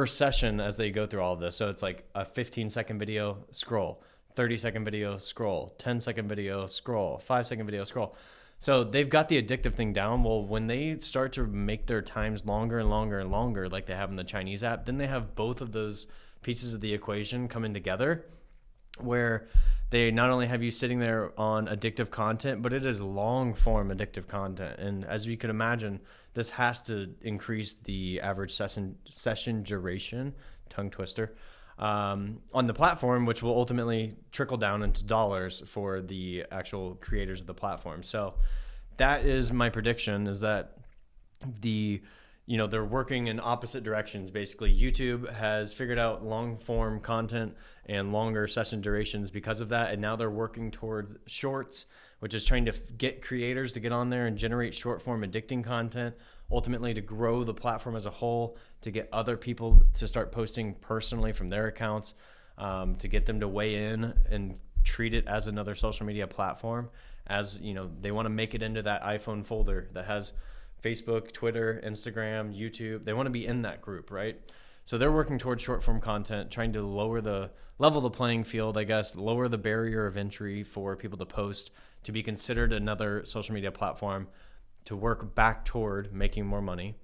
per session as they go through all of this. So it's like a 15-second video, scroll, 30-second video, scroll, 10-second video, scroll, 5-second video, scroll. So they've got the addictive thing down. Well, when they start to make their times longer and longer and longer, like they have in the Chinese app, then they have both of those pieces of the equation coming together, where they not only have you sitting there on addictive content, but it is long form addictive content. And as you can imagine, this has to increase the average session duration, tongue twister, on the platform, which will ultimately trickle down into dollars for the actual creators of the platform. So that is my prediction, is that they're working in opposite directions. Basically, YouTube has figured out long form content and longer session durations because of that. And now they're working towards shorts, which is trying to get creators to get on there and generate short form addicting content, ultimately to grow the platform as a whole, to get other people to start posting personally from their accounts, to get them to weigh in and treat it as another social media platform. As they want to make it into that iPhone folder that has Facebook, Twitter, Instagram, YouTube. They want to be in that group, right? So they're working towards short form content, trying to level the playing field, I guess, lower the barrier of entry for people to post, to be considered another social media platform, to work back toward making more money.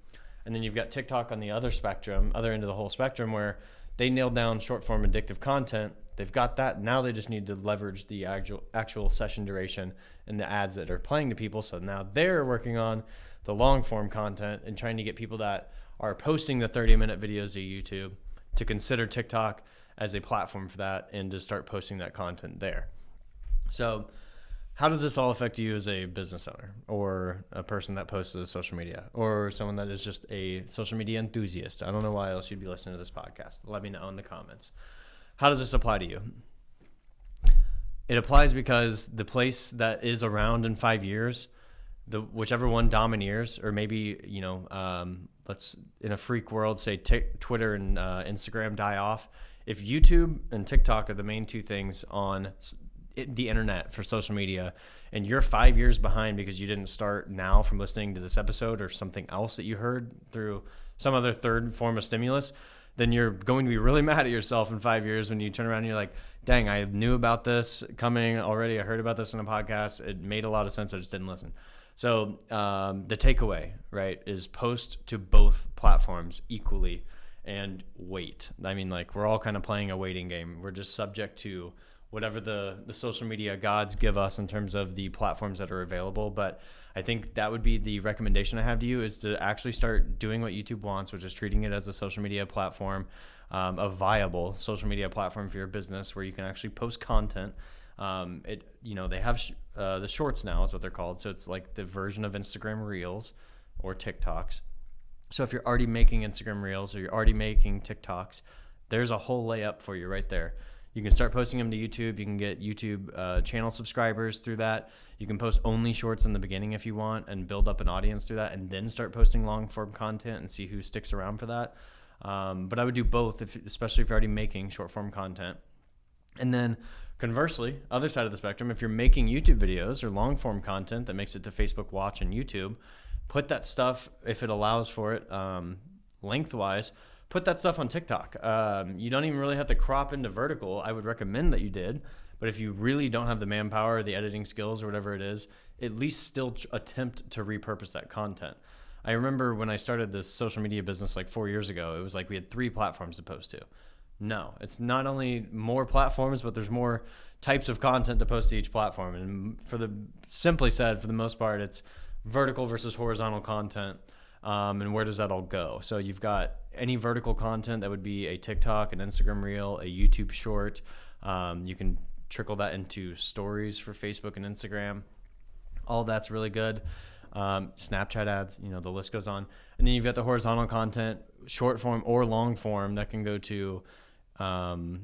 And then you've got TikTok on the other end of the whole spectrum, where they nailed down short form addictive content. They've got that. Now they just need to leverage the actual session duration and the ads that are playing to people. So now they're working on the long form content and trying to get people that are posting the 30-minute videos to YouTube to consider TikTok as a platform for that and to start posting that content there. So how does this all affect you as a business owner, or a person that posts to social media, or someone that is just a social media enthusiast? I don't know why else you'd be listening to this podcast. Let me know in the comments. How does this apply to you? It applies because the place that is around in 5 years, whichever one domineers, or maybe, let's, in a freak world, say Twitter and Instagram die off. If YouTube and TikTok are the main two things on the internet for social media, and you're 5 years behind because you didn't start now from listening to this episode or something else that you heard through some other third form of stimulus, then you're going to be really mad at yourself in 5 years when you turn around and you're like, dang, I knew about this coming already. I heard about this in a podcast. It made a lot of sense. I just didn't listen. So the takeaway, right, is post to both platforms equally and wait. I mean, like, we're all kind of playing a waiting game. We're just subject to whatever the social media gods give us in terms of the platforms that are available. But I think that would be the recommendation I have to you, is to actually start doing what YouTube wants, which is treating it as a social media platform, a viable social media platform for your business, where you can actually post content. They have the shorts now is what they're called. So it's like the version of Instagram Reels or TikToks. So if you're already making Instagram Reels or you're already making TikToks, there's a whole layup for you right there. You can start posting them to YouTube. You can get YouTube channel subscribers through that. You can post only shorts in the beginning if you want and build up an audience through that, and then start posting long form content and see who sticks around for that. But I would do both, especially if you're already making short form content. And then conversely, other side of the spectrum, if you're making YouTube videos or long form content that makes it to Facebook Watch and YouTube, put that stuff, if it allows for it, lengthwise, put that stuff on TikTok. You don't even really have to crop into vertical. I would recommend that you did. But if you really don't have the manpower or the editing skills or whatever it is, at least still attempt to repurpose that content. I remember when I started this social media business like 4 years ago, it was like we had 3 platforms to post to. No, it's not only more platforms, but there's more types of content to post to each platform. And simply said, for the most part, it's vertical versus horizontal content. And where does that all go? So you've got any vertical content that would be a TikTok, an Instagram Reel, a YouTube short. You can trickle that into stories for Facebook and Instagram. All that's really good. Snapchat ads, the list goes on. And then you've got the horizontal content, short form or long form, that can go to Instagram,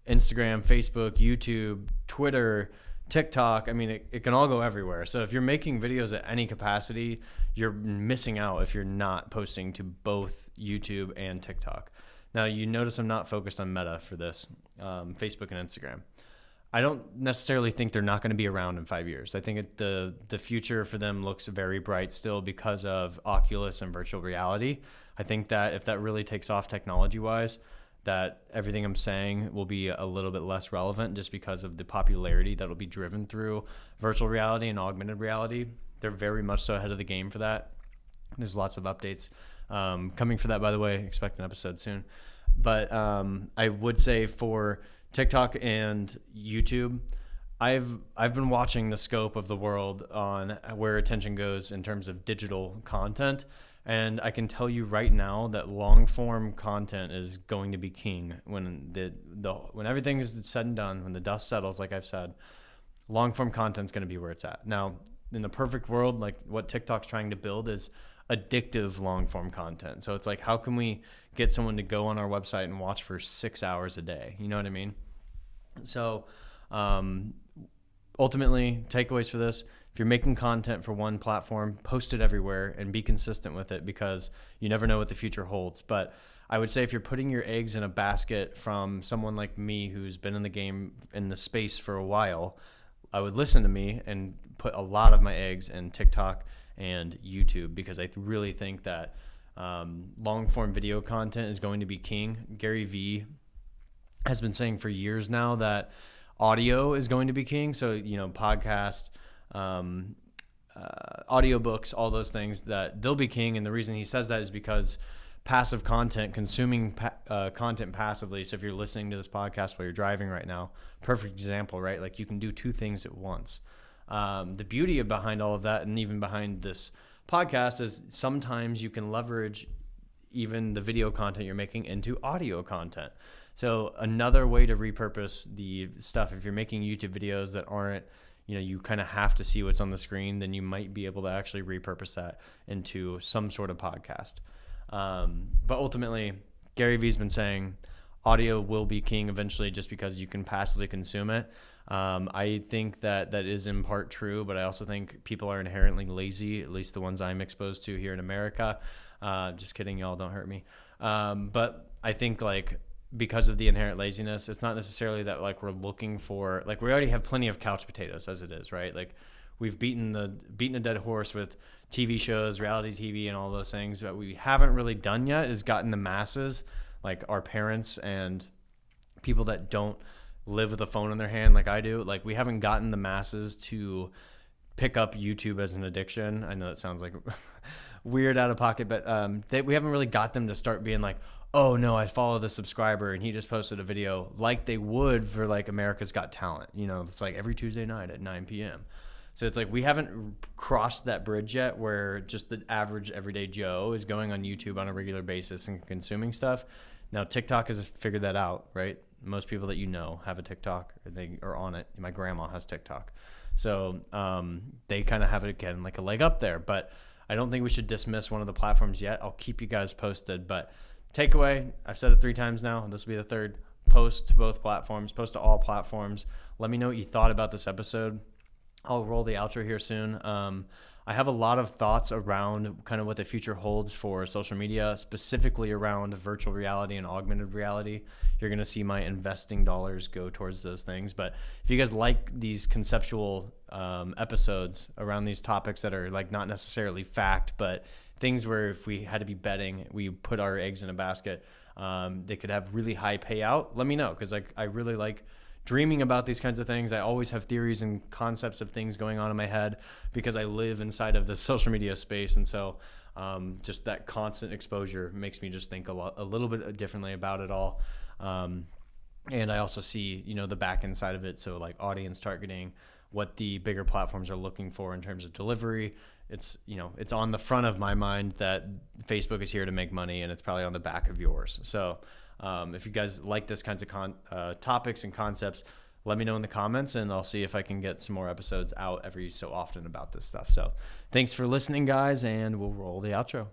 Facebook, YouTube, Twitter, TikTok. I mean, it can all go everywhere. So if you're making videos at any capacity, you're missing out if you're not posting to both YouTube and TikTok. Now, you notice I'm not focused on Meta for this, Facebook and Instagram. I don't necessarily think they're not going to be around in 5 years. I think the future for them looks very bright still because of Oculus and virtual reality. I think that if that really takes off technology-wise, that everything I'm saying will be a little bit less relevant just because of the popularity that will be driven through virtual reality and augmented reality. They're very much so ahead of the game for that. There's lots of updates coming for that, by the way. Expect an episode soon. But I would say for TikTok and YouTube, I've been watching the scope of the world on where attention goes in terms of digital content. And I can tell you right now that long form content is going to be king when when everything is said and done, when the dust settles, like I've said, long form content is going to be where it's at. Now, in the perfect world, like what TikTok's trying to build is addictive long form content. So it's like, how can we get someone to go on our website and watch for 6 hours a day? You know what I mean? So ultimately, takeaways for this: if you're making content for one platform, post it everywhere and be consistent with it, because you never know what the future holds. But I would say if you're putting your eggs in a basket from someone like me who's been in the game, in the space for a while, I would listen to me and put a lot of my eggs in TikTok and YouTube, because I really think that long form video content is going to be king. Gary Vee has been saying for years now that audio is going to be king. So, podcasts, audiobooks, all those things, that they'll be king. And the reason he says that is because passive content, consuming content passively. So if you're listening to this podcast while you're driving right now, perfect example, right? Like you can do two things at once. The beauty behind all of that, and even behind this podcast, is sometimes you can leverage even the video content you're making into audio content. So another way to repurpose the stuff, if you're making YouTube videos that aren't, you kind of have to see what's on the screen, then you might be able to actually repurpose that into some sort of podcast. But ultimately, Gary Vee's been saying audio will be king eventually, just because you can passively consume it. I think that is in part true, but I also think people are inherently lazy, at least the ones I'm exposed to here in America. Just kidding, y'all, don't hurt me. But I think because of the inherent laziness, it's not necessarily that we're looking for, we already have plenty of couch potatoes as it is, right? We've beaten a dead horse with TV shows, reality TV, and all those things. But we haven't really done yet is gotten the masses, like our parents and people that don't live with a phone in their hand like I do. We haven't gotten the masses to pick up YouTube as an addiction. I know that sounds like weird, out of pocket, but we haven't really got them to start being like, oh no, I follow the subscriber and he just posted a video, like they would for America's Got Talent. It's every Tuesday night at 9 p.m. So it's we haven't crossed that bridge yet where just the average everyday Joe is going on YouTube on a regular basis and consuming stuff. Now TikTok has figured that out, right? Most people that have a TikTok, or they are on it. My grandma has TikTok. So they kind of have it again, a leg up there. But I don't think we should dismiss one of the platforms yet. I'll keep you guys posted. But takeaway, I've said it 3 times now, and this will be the third: post to both platforms, post to all platforms. Let me know what you thought about this episode. I'll roll the outro here soon. I have a lot of thoughts around kind of what the future holds for social media, specifically around virtual reality and augmented reality. You're going to see my investing dollars go towards those things. But if you guys like these conceptual episodes around these topics that are not necessarily fact, but things where if we had to be betting, we put our eggs in a basket, they could have really high payout, let me know, because I really like dreaming about these kinds of things. I always have theories and concepts of things going on in my head because I live inside of the social media space. And so just that constant exposure makes me just think a little bit differently about it all. And I also see, the back end side of it. So audience targeting, what the bigger platforms are looking for in terms of delivery. It's, it's on the front of my mind that Facebook is here to make money, and it's probably on the back of yours. So if you guys like this kinds of topics and concepts, let me know in the comments, and I'll see if I can get some more episodes out every so often about this stuff. So thanks for listening, guys, and we'll roll the outro.